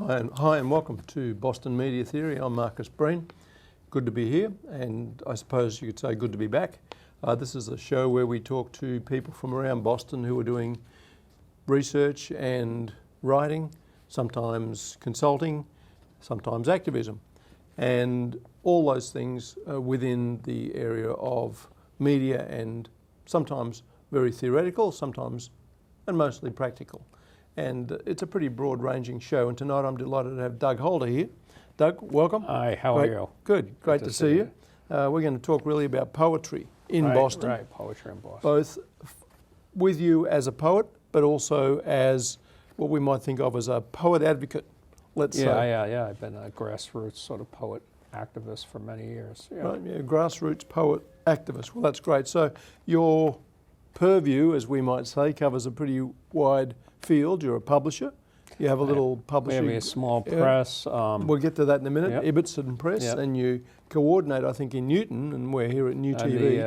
Hi and welcome to Boston Media Theory. I'm Marcus Breen. Good to be here, and I suppose you could say good to be back. This is a show where we talk to people from around Boston who are doing research and writing, sometimes consulting, sometimes activism, and all those things within the area of media and sometimes very theoretical, sometimes and mostly practical. And it's a pretty broad-ranging show. And tonight I'm delighted to have Doug Holder here. Doug, welcome. Hi, how are you? Good, great to see you. We're going to talk really about poetry in Boston. Right, poetry in Boston. Both with you as a poet, but also as what we might think of as a poet advocate, let's say. Yeah. I've been a grassroots sort of poet activist for many years. Yeah. Right, grassroots poet activist. Well, that's great. So your purview, as we might say, covers a pretty wide field. You're a publisher. You have a little publishing. We have a small press. We'll get to that in a minute. Yep. Ibbotson Press, Yep. and you coordinate, I think, in Newton, and we're here at New TV.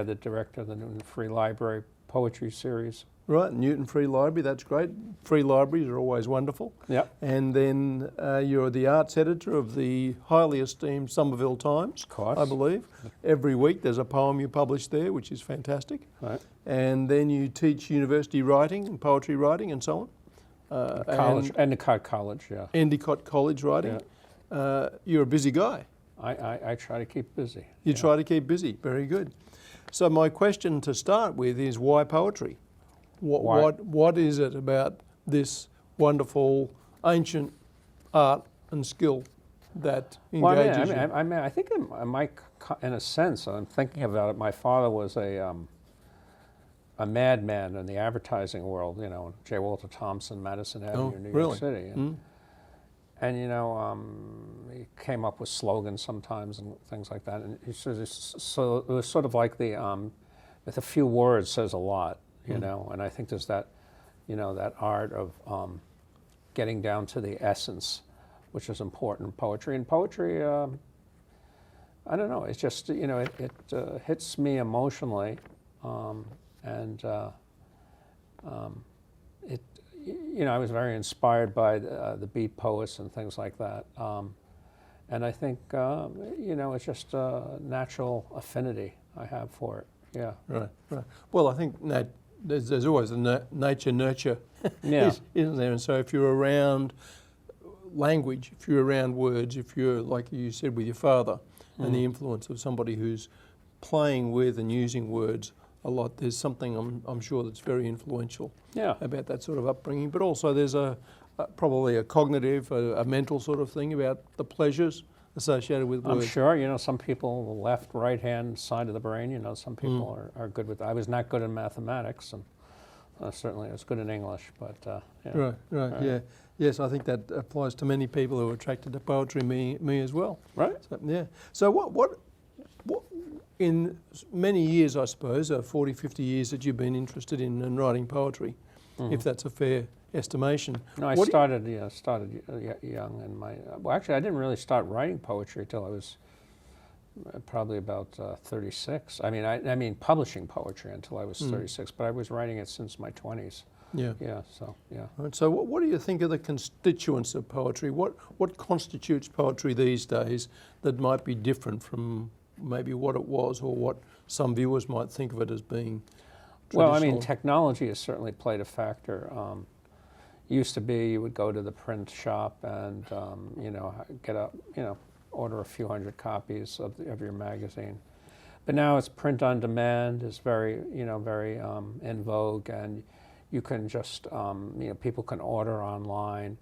The director of the Newton Free Library Poetry Series. Right, Newton Free Library, that's great. Free libraries are always wonderful. Yep. And then you're the arts editor of the highly esteemed Somerville Times, Of course. I believe. Every week there's a poem you publish there, which is fantastic. Right. And then you teach university writing and poetry writing and so on. College, Endicott College, yeah. Endicott College writing. Yeah. You're a busy guy. I try to keep busy. You try to keep busy, very good. So my question to start with is why poetry? What is it about this wonderful ancient art and skill that engages you? I think in a sense, I'm thinking about it. My father was a madman in the advertising world. You know, J. Walter Thompson, Madison Avenue, New York City, and you know, he came up with slogans sometimes and things like that. And so it was sort of like with a few words says a lot. You know, and I think there's that, you know, that art of getting down to the essence, which is important in poetry. And poetry, I don't know, it's just, you know, it hits me emotionally, and you know, I was very inspired by the beat poets and things like that. And I think, you know, it's just a natural affinity I have for it. Yeah. Right. Well, I think there's always a nature nurture, isn't there? And so if you're around language, if you're around words, if you're, like you said, with your father and the influence of somebody who's playing with and using words a lot, there's something I'm sure that's very influential about that sort of upbringing. But also there's probably a cognitive, a mental sort of thing about the pleasures associated with words. I'm sure, you know, some people, the left, right-hand side of the brain, you know, some people are good with, I was not good in mathematics, and certainly I was good in English, but yeah. Right, yeah. Yes, I think that applies to many people who are attracted to poetry, me as well. Right. So, yeah. So what in many years, I suppose, 40, 50 years that you've been interested in writing poetry, if that's a fair estimation. No, I started young, and well, actually, I didn't really start writing poetry until I was probably about 36. I mean, publishing poetry until I was 36, but I was writing it since my 20s. Yeah. Yeah. So yeah. Right, so what do you think of the constituents of poetry? What constitutes poetry these days that might be different from maybe what it was, or what some viewers might think of it as being? Well, I mean, technology has certainly played a factor. Used to be you would go to the print shop and you know, order a few hundred copies of your magazine, but now it's print on demand is very in vogue, and you can just you know, people can order online,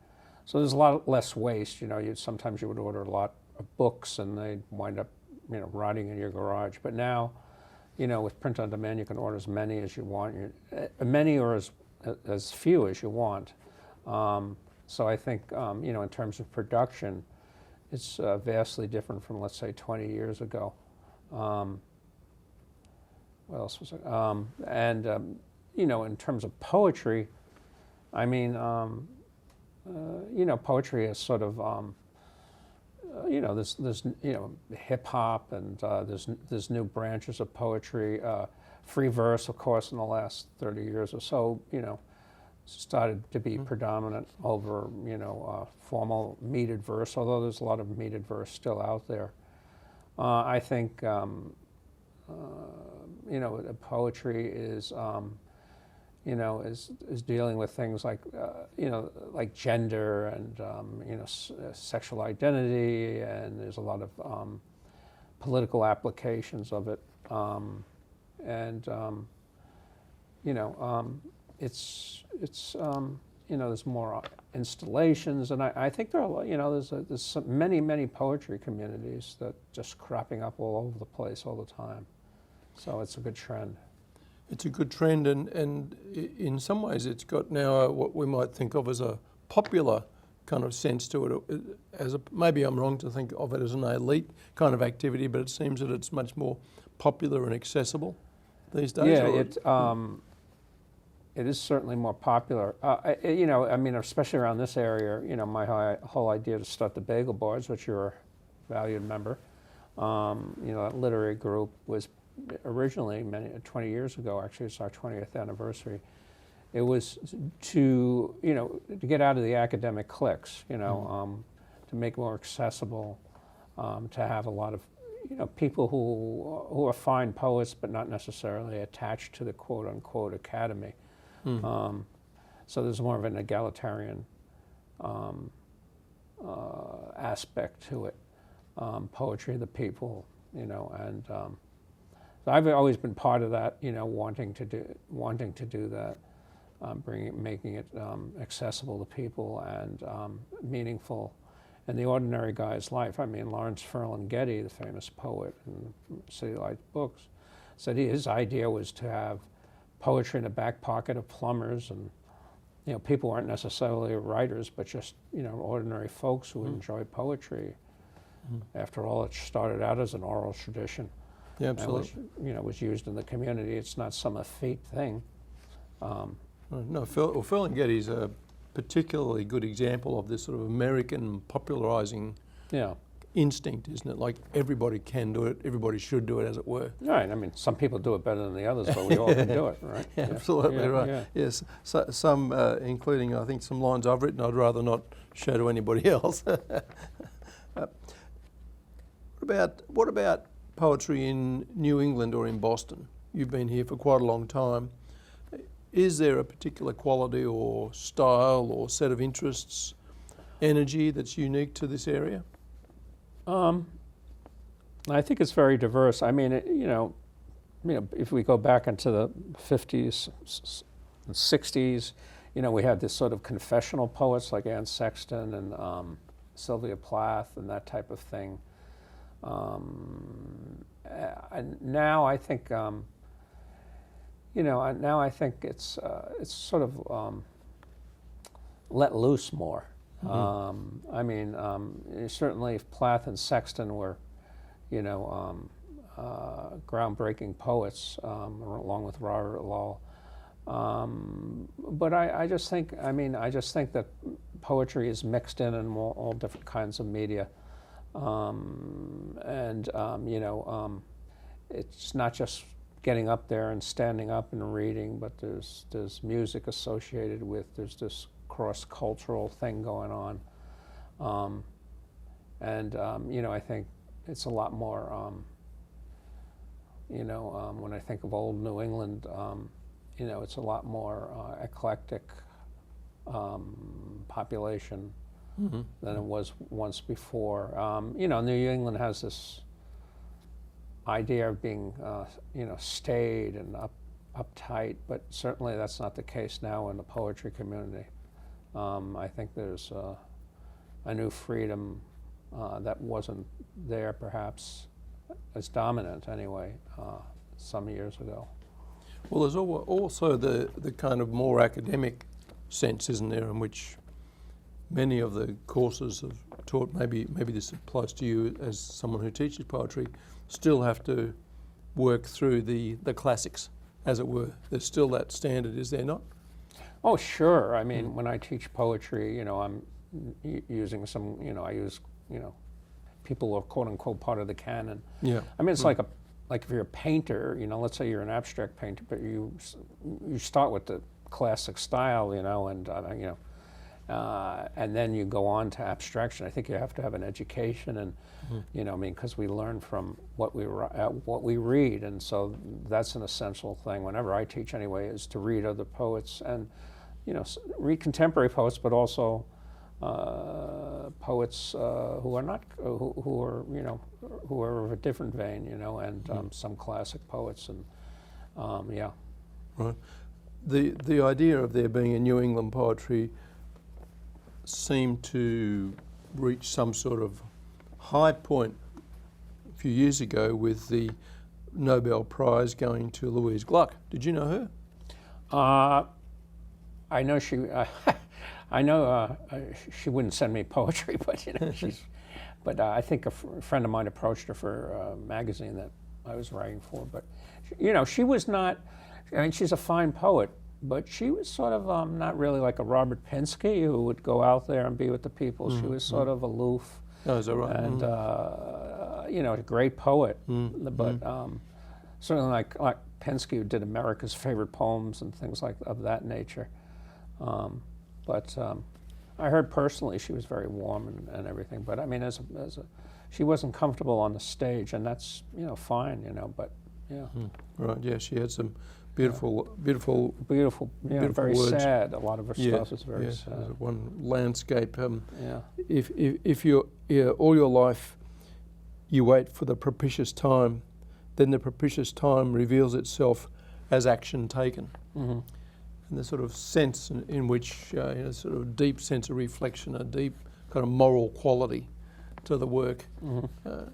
so there's a lot less waste. You know, sometimes you would order a lot of books and they'd wind up, you know, rotting in your garage, but now, you know, with print on demand you can order as many as you want, many or as few as you want. So I think, you know, in terms of production, it's vastly different from, let's say, 20 years ago. What else was it? And, you know, in terms of poetry, I mean, you know, poetry is sort of, you know, there's you know, hip hop, and there's new branches of poetry, free verse, of course, in the last 30 years or so, you know, started to be predominant over, formal metered verse, although there's a lot of metered verse still out there. I think, poetry is, is dealing with things like, like gender and, sexual identity, and there's a lot of political applications of it. There's more installations, and I think there are, there's many poetry communities that just cropping up all over the place all the time. So it's a good trend. It's a good trend, and in some ways it's got now what we might think of as a popular kind of sense to it. Maybe I'm wrong to think of it as an elite kind of activity, but it seems that it's much more popular and accessible these days. Yeah, it is certainly more popular. Especially around this area, my whole idea to start the Bagel Boards, which you're a valued member, that literary group was originally 20 years ago. Actually, it's our 20th anniversary. It was to get out of the academic cliques, to make more accessible, to have a lot of people who are fine poets but not necessarily attached to the quote unquote academy. So there's more of an egalitarian aspect to it. Poetry of the people, and so I've always been part of that, wanting to do that, making it accessible to people and meaningful in the ordinary guy's life. I mean, Lawrence Ferlinghetti, the famous poet in City Lights books, said his idea was to have poetry in the back pocket of plumbers, and people aren't necessarily writers, but just ordinary folks who enjoy poetry. After all, it started out as an oral tradition. Yeah, absolutely. And was used in the community. It's not some effete thing. No, Ferlinghetti is a particularly good example of this sort of American popularizing instinct, isn't it? Like everybody can do it, everybody should do it, as it were. Right. I mean, some people do it better than the others, but we all can do it, right? Yeah, absolutely right. Yeah. Yes, so, some, including I think some lines I've written, I'd rather not show to anybody else. What about poetry in New England or in Boston? You've been here for quite a long time. Is there a particular quality or style or set of interests, energy that's unique to this area? I think it's very diverse. I mean, if we go back into the 50s and 60s, we had this sort of confessional poets like Anne Sexton and Sylvia Plath and that type of thing. And now I think, now I think it's sort of let loose more. Certainly Plath and Sexton were, groundbreaking poets, along with Robert Lowell. But I just think that poetry is mixed in all different kinds of media. It's not just getting up there and standing up and reading, but there's music associated with, there's this cross-cultural thing going on. I think it's a lot more, when I think of old New England, it's a lot more eclectic population than it was once before. New England has this idea of being, staid and uptight, but certainly that's not the case now in the poetry community. I think there's a new freedom that wasn't there perhaps as dominant anyway some years ago. Well, there's also the kind of more academic sense, isn't there, in which many of the courses have taught, maybe this applies to you as someone who teaches poetry, still have to work through the classics, as it were. There's still that standard, is there not? Oh, sure. I mean, when I teach poetry, I'm using some, I use, people who are quote unquote part of the canon. Yeah. I mean, it's like if you're a painter, let's say you're an abstract painter, but you start with the classic style, and then you go on to abstraction. I think you have to have an education, and because we learn from what we read, and so that's an essential thing. Whenever I teach, anyway, is to read other poets and read contemporary poets, but also poets who are of a different vein, and some classic poets, and yeah. Right. The idea of there being a New England poetry seemed to reach some sort of high point a few years ago with the Nobel Prize going to Louise Gluck. Did you know her? I know she. I know she wouldn't send me poetry, but she's. But I think a friend of mine approached her for a magazine that I was writing for. But she was not. I mean, she's a fine poet, but she was sort of not really like a Robert Pinsky who would go out there and be with the people. She was sort of aloof. Oh, is that right? And a great poet, but certainly like Pinsky, who did America's Favorite Poems and things like of that nature. But I heard personally she was very warm and everything. But I mean, she wasn't comfortable on the stage, and that's fine, But yeah. Right. Yeah, she had some beautiful very words. sad. A lot of her stuff is very sad. One landscape. Yeah. If you all your life you wait for the propitious time, then the propitious time reveals itself as action taken. Mm-hmm. And the sort of sense in which, sort of deep sense of reflection, a deep kind of moral quality to the work,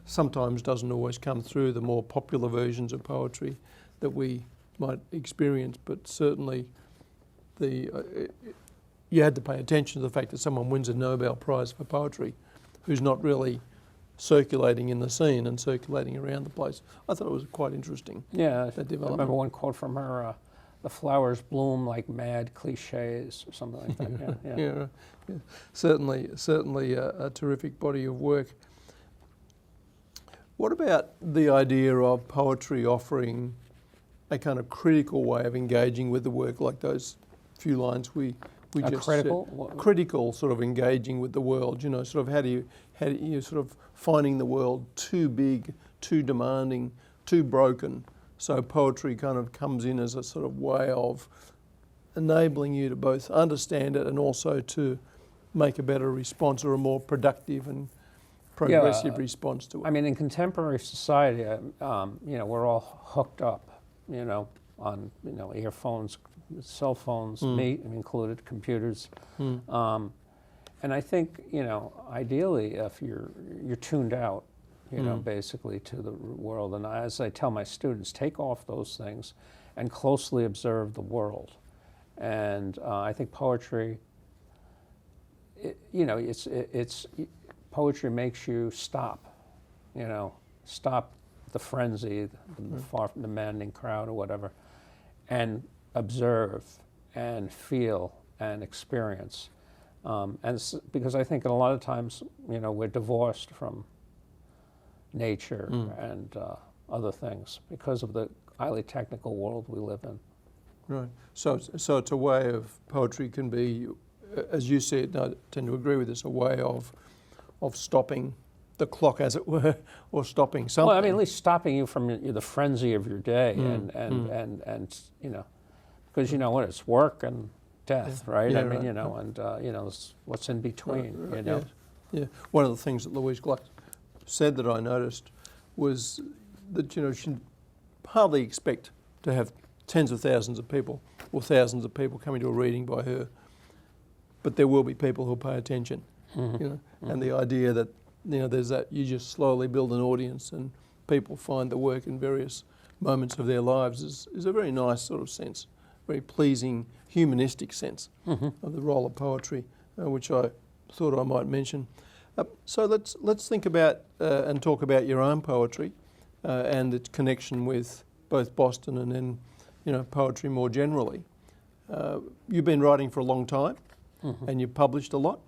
sometimes doesn't always come through the more popular versions of poetry that we might experience, but certainly you had to pay attention to the fact that someone wins a Nobel Prize for poetry who's not really circulating in the scene and circulating around the place. I thought it was quite interesting. Yeah, I remember one quote from her, the flowers bloom like mad cliches, or something like that. Yeah. Certainly a terrific body of work. What about the idea of poetry offering a kind of critical way of engaging with the work, like those few lines we just critical said? Critical sort of engaging with the world, sort of how do you sort of finding the world too big, too demanding, too broken. So poetry kind of comes in as a sort of way of enabling you to both understand it and also to make a better response or a more productive and progressive response to it. I mean, in contemporary society, we're all hooked up, on earphones, cell phones, me included, computers, and I think ideally if you're tuned out, basically to the world. And as I tell my students, take off those things and closely observe the world. And I think poetry, poetry makes you stop, stop the frenzy, the far demanding crowd or whatever, and observe and feel and experience. Because I think a lot of times, we're divorced from nature and other things because of the highly technical world we live in. Right. So it's a way of poetry can be, as you said, I tend to agree with this, a way of stopping the clock, as it were, or stopping something. Well, I mean, at least stopping you from the frenzy of your day, and because what it's work and death, right? Yeah, I mean, right. And what's in between, Right. Yeah. One of the things that Louise Gluck said that I noticed was that she'd hardly expect to have tens of thousands of people or thousands of people coming to a reading by her, but there will be people who'll pay attention. And the idea that there's that you just slowly build an audience and people find the work in various moments of their lives is a very nice sort of sense, very pleasing humanistic sense of the role of poetry, which I thought I might mention. So let's think about and talk about your own poetry and its connection with both Boston and then poetry more generally. You've been writing for a long time, and you've published a lot.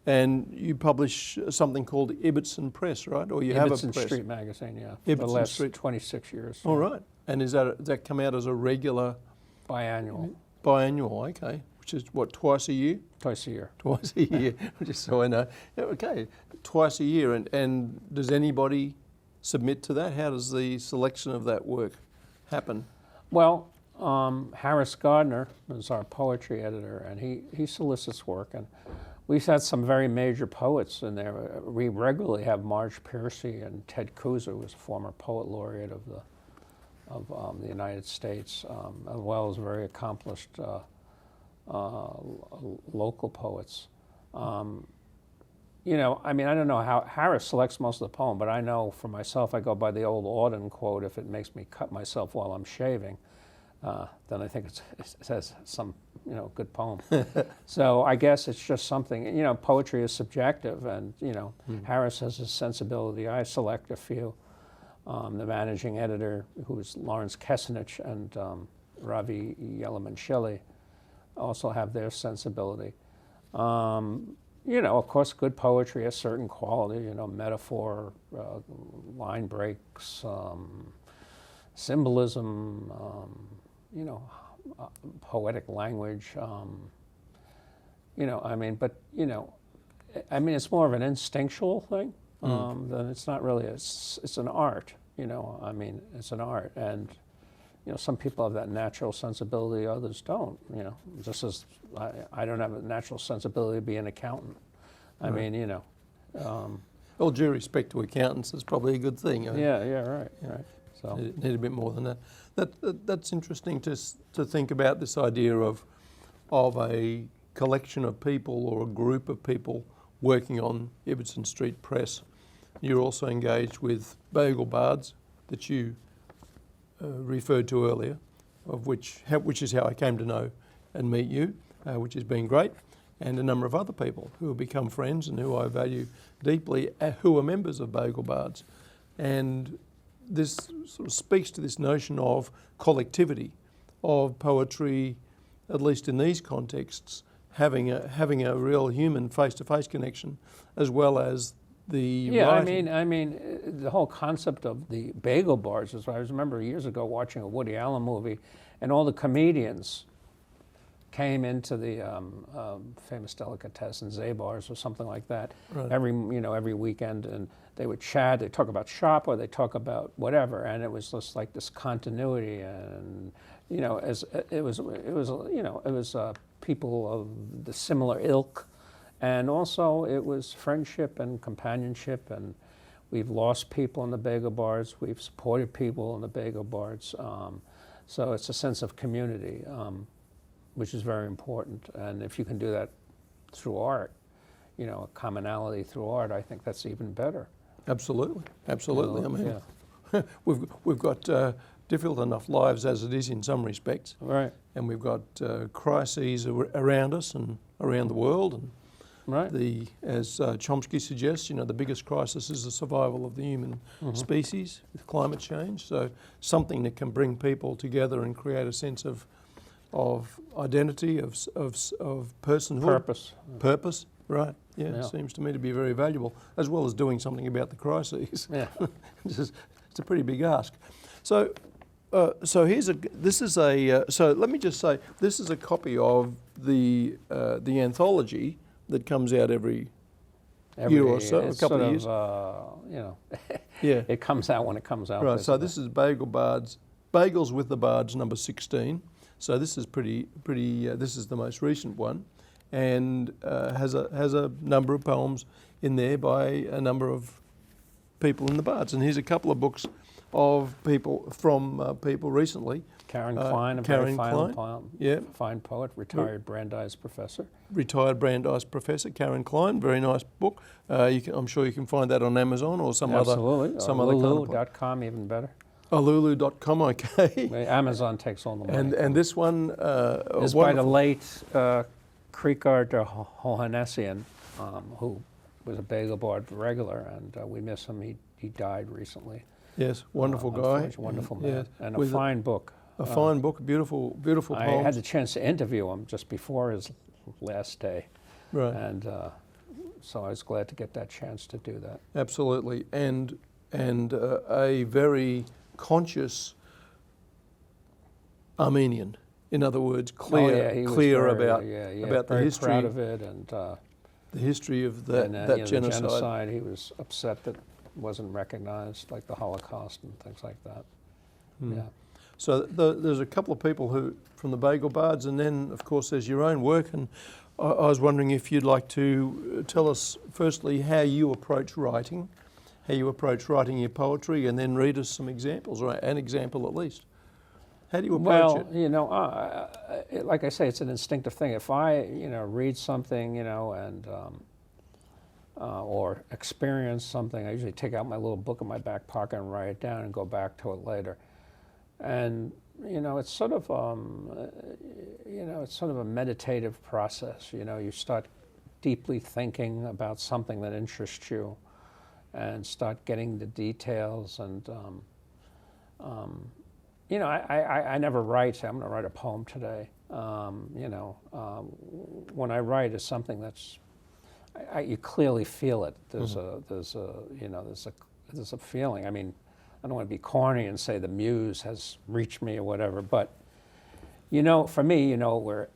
And you publish something called Ibbotson Press, right? Or you have a press. Ibbotson Street magazine, yeah. Ibbotson for the last Street. 26 years. All right. And does that come out as a regular? Biannual. Biannual, okay. Which is what, twice a year? Twice a year. Twice a year, just so I know. Yeah, okay, twice a year. And does anybody submit to that? How does the selection of that work happen? Well, Harris Gardner is our poetry editor, and he solicits work. And we've had some very major poets in there. We regularly have Marge Piercy and Ted Cruz, who was a former poet laureate of the United States, as well as very accomplished local poets. You know, I mean, I don't know how Harris selects most of the poem, but I know for myself, I go by the old Auden quote: "If it makes me cut myself while I'm shaving, then I think it says some, you know, good poem." So I guess it's just something, you know, poetry is subjective, and, you know, Harris has a sensibility. I select a few. The managing editor, who's Lawrence Kessenich, and Ravi Yelamanchili, also have their sensibility. You know, of course, good poetry has certain quality, you know, metaphor, line breaks, symbolism, you know, poetic language, you know, I mean, but, you know, I mean, it's more of an instinctual thing than it's not really, it's an art, you know, I mean, it's an art. And, you know, some people have that natural sensibility, others don't, you know, just as I don't have a natural sensibility to be an accountant. I mean, you know. All due respect to accountants, it's probably a good thing. Yeah, right. So need a bit more than that. That's interesting to think about this idea of a collection of people or a group of people working on Ibbotson Street Press. You're also engaged with Bagel Bards that you referred to earlier, of which is how I came to know and meet you, which has been great, and a number of other people who have become friends and who I value deeply, who are members of Bagel Bards. And this sort of speaks to this notion of collectivity, of poetry, at least in these contexts, having a real human face-to-face connection, as well as the writing. I mean, the whole concept of the bagel bars is. I remember years ago watching a Woody Allen movie, and all the comedians came into the famous delicatessen Zabar's or something like that every weekend, and they would chat. They talk about shop or they talk about whatever, and it was just like this continuity, and you know, it was people of the similar ilk. And also it was friendship and companionship, and we've lost people in the bagel bars, we've supported people in the bagel bars. So it's a sense of community, which is very important. And if you can do that through art, you know, a commonality through art, I think that's even better. Absolutely. You know, I mean, yeah. we've got difficult enough lives as it is in some respects. Right. And we've got crises around us and around the world, and right. As Chomsky suggests, you know, the biggest crisis is the survival of the human species with climate change. So something that can bring people together and create a sense of identity, of personhood. Purpose, right. Yeah, seems to me to be very valuable, as well as doing something about the crises. Yeah. It's a pretty big ask. So let me just say, this is a copy of the anthology that comes out every year or so, a couple of years. You know, yeah. It comes out when it comes out. Right, so this is Bagel Bards, Bagels with the Bards, number 16. So this is this is the most recent one, and has a number of poems in there by a number of people in the Bards. And here's a couple of books of people people recently. Karen Klein, a very fine poet, retired Brandeis professor. Retired Brandeis professor, Karen Klein, very nice book. I'm sure you can find that on Amazon or some other kind of Lulu.com, even better. Lulu.com, okay. Amazon takes all the money. And this one is by the late Krikar Johannesyan, who was a Bagel Bard regular, and we miss him. He died recently. Yes, wonderful guy. Wonderful man, and a fine book. A fine book, beautiful poems. I had the chance to interview him just before his last day. Right. And so I was glad to get that chance to do that. Absolutely. And a very conscious Armenian In other words, Oh, yeah, he was clear very, about about the very history, proud of it, and the history of that, you know, that the genocide. He was upset that wasn't recognized, like the Holocaust and things like that. Yeah. So there's a couple of people who from the Bagel Bards, and then of course there's your own work. And I was wondering if you'd like to tell us firstly how you approach writing, your poetry, and then read us some examples, or an example at least. How do you approach it? Well, you know, like I say, it's an instinctive thing. If I, you know, read something, you know, and or experience something, I usually take out my little book in my back pocket and write it down and go back to it later. And you know, it's sort of a meditative process. You know, you start deeply thinking about something that interests you, and start getting the details. And you know, I never write. Say, I'm going to write a poem today. You know, when I write, it's something that's you clearly feel it. There's a feeling. I mean, I don't want to be corny and say the muse has reached me or whatever, but you know, for me, you know when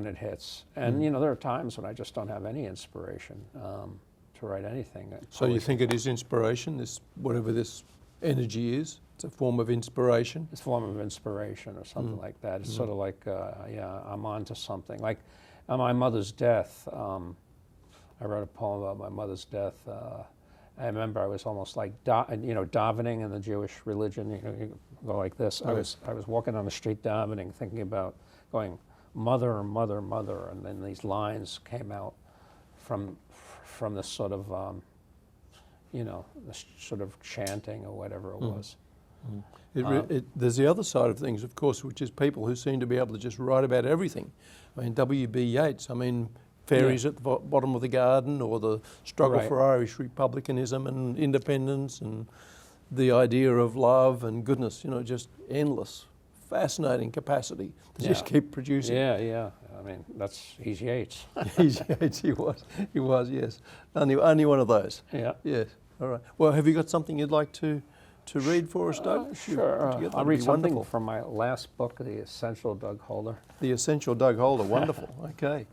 it hits. And you know, there are times when I just don't have any inspiration to write anything. So you think it is inspiration, this whatever this energy is? It's a form of inspiration? It's a form of inspiration or something like that. It's sort of like, yeah, I'm on to something. Like on my mother's death, I wrote a poem about my mother's death. I remember I was almost like, davening in the Jewish religion. You know, you go like this. I was walking on the street davening, thinking about going, mother, mother, mother, and then these lines came out from this sort of, this sort of chanting or whatever it was. There's the other side of things, of course, which is people who seem to be able to just write about everything. I mean, W.B. Yeats, fairies at the bottom of the garden, or the struggle for Irish republicanism and independence, and the idea of love and goodness, you know, just endless, fascinating capacity to just keep producing. Yeah. I mean, he's Yeats. He's Yeats, he was, yes. Only one of those. Yeah. Yes, all right. Well, have you got something you'd like to read for us, Doug? Sure. I'll read something from my last book, The Essential Doug Holder. The Essential Doug Holder, wonderful. Okay.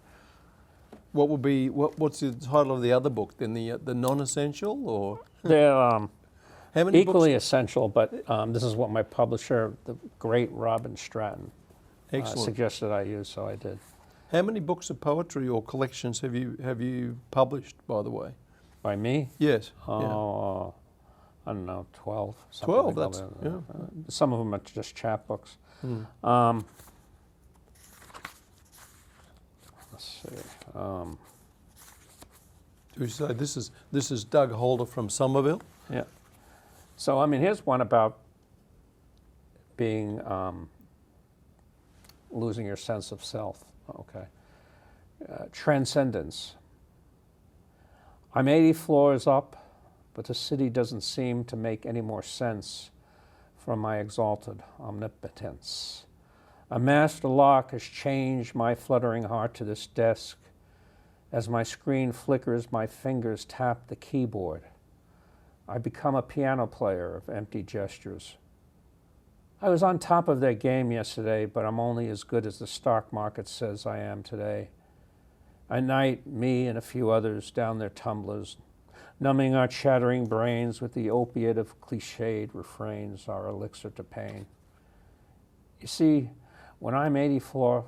What's the title of the other book then? The non-essential, or they're how many equally books? essential, but this is what my publisher, the great Robin Stratton, suggested I use, so I did. How many books of poetry or collections have you published, by the way? By me? Yes. Oh, I don't know, 12. 12. Like that's that. Some of them are just chapbooks. Let's see. Do you say this is Doug Holder from Somerville? Yeah. So I mean, here's one about being losing your sense of self. Okay. Transcendence. I'm 80 floors up, but the city doesn't seem to make any more sense from my exalted omnipotence. A master lock has changed my fluttering heart to this desk. As my screen flickers, my fingers tap the keyboard. I become a piano player of empty gestures. I was on top of their game yesterday, but I'm only as good as the stock market says I am today. At night, me and a few others down their tumblers, numbing our chattering brains with the opiate of cliched refrains, our elixir to pain. You see, when I'm 84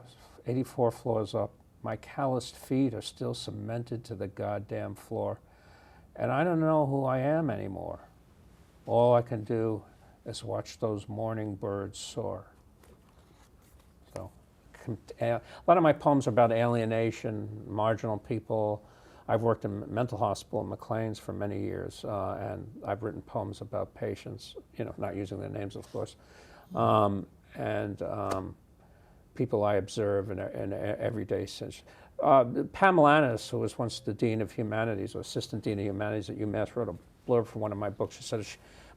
floors up, my calloused feet are still cemented to the goddamn floor, and I don't know who I am anymore. All I can do is watch those morning birds soar. So, a lot of my poems are about alienation, marginal people. I've worked in mental hospital in McLean's for many years, and I've written poems about patients, not using their names, of course, and people I observe in everyday sense. Pamela Annis, who was once the Dean of Humanities, or Assistant Dean of Humanities at UMass, wrote a blurb for one of my books. She said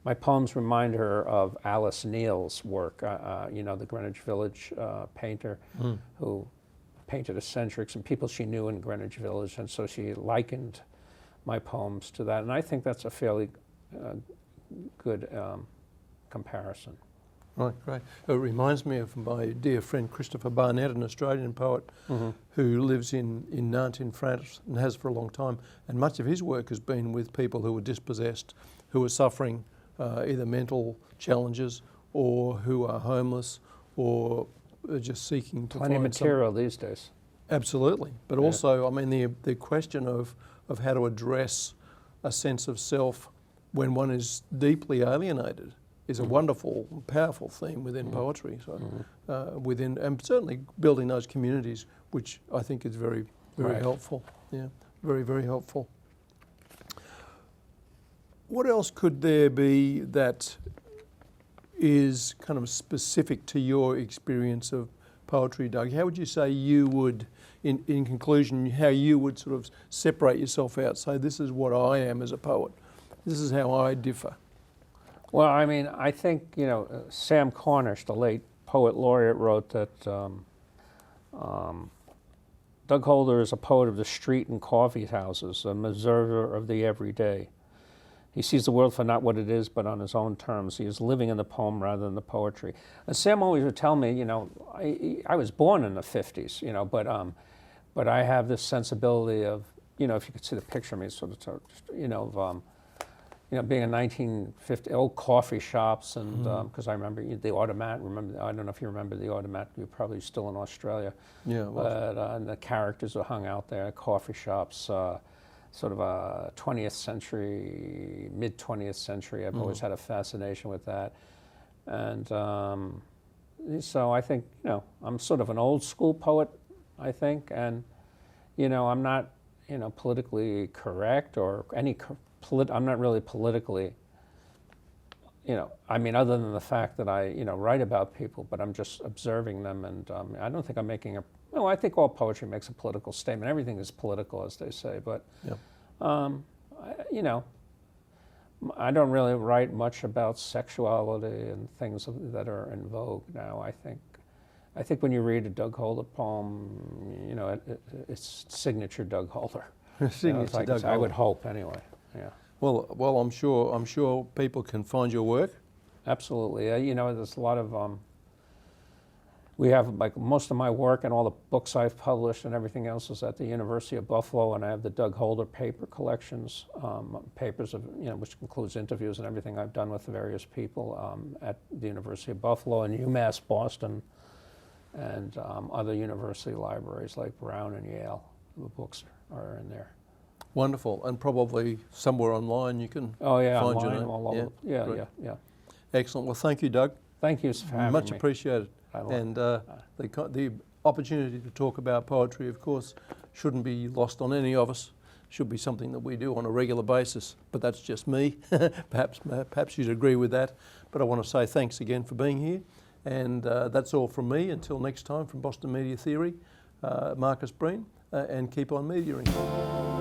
my poems remind her of Alice Neal's work, the Greenwich Village painter who painted eccentrics and people she knew in Greenwich Village, and so she likened my poems to that. And I think that's a fairly good comparison. Right, great. It reminds me of my dear friend Christopher Barnett, an Australian poet who lives in Nantes in France and has for a long time. And much of his work has been with people who are dispossessed, who are suffering either mental challenges or who are homeless or are just seeking to Plenty of find material these days. Absolutely. But also, I mean, the question of how to address a sense of self when one is deeply alienated is a wonderful, powerful theme within poetry. So, within, and certainly building those communities, which I think is very, very helpful. Yeah, very, very helpful. What else could there be that is kind of specific to your experience of poetry, Doug? How would you say you would, in conclusion, how you would sort of separate yourself out, say, this is what I am as a poet, this is how I differ? Well, I mean, I think, you know, Sam Cornish, the late poet laureate, wrote that Doug Holder is a poet of the street and coffee houses, an observer of the everyday. He sees the world for not what it is, but on his own terms. He is living in the poem rather than the poetry. And Sam always would tell me, you know, I was born in the 50s, you know, but I have this sensibility of, you know, if you could see the picture of me, sort of, you know, of, you know, being in 1950, old coffee shops, and because I remember the Automat. I don't know if you remember the Automat. You're probably still in Australia. Yeah, well. But and the characters were hung out there, coffee shops, sort of a 20th century, mid 20th century. I've always had a fascination with that, and so I think, you know, I'm sort of an old school poet, I think, and you know, I'm not, you know, politically correct or any. I'm not really politically, you know, I mean, other than the fact that I, you know, write about people, but I'm just observing them, and I don't think I'm making I think all poetry makes a political statement. Everything is political, as they say, but, you know, I don't really write much about sexuality and things that are in vogue now. I think when you read a Doug Holder poem, you know, it's signature Doug Holder. Signature Doug Holder. I would hope, anyway. Yeah. Well, I'm sure people can find your work. Absolutely. You know, there's a lot of. We have, like, most of my work and all the books I've published and everything else is at the University of Buffalo, and I have the Doug Holder paper collections, papers of, you know, which includes interviews and everything I've done with various people at the University of Buffalo and UMass Boston, and other university libraries like Brown and Yale. The books are in there. Wonderful, and probably somewhere online you can find online, your name. All over. Yeah. Excellent. Well, thank you, Doug. Thank you for having me. Much appreciated. And the opportunity to talk about poetry, of course, shouldn't be lost on any of us. Should be something that we do on a regular basis. But that's just me. Perhaps you'd agree with that. But I want to say thanks again for being here. And that's all from me. Until next time, from Boston Media Theory, Marcus Breen, and keep on mediating.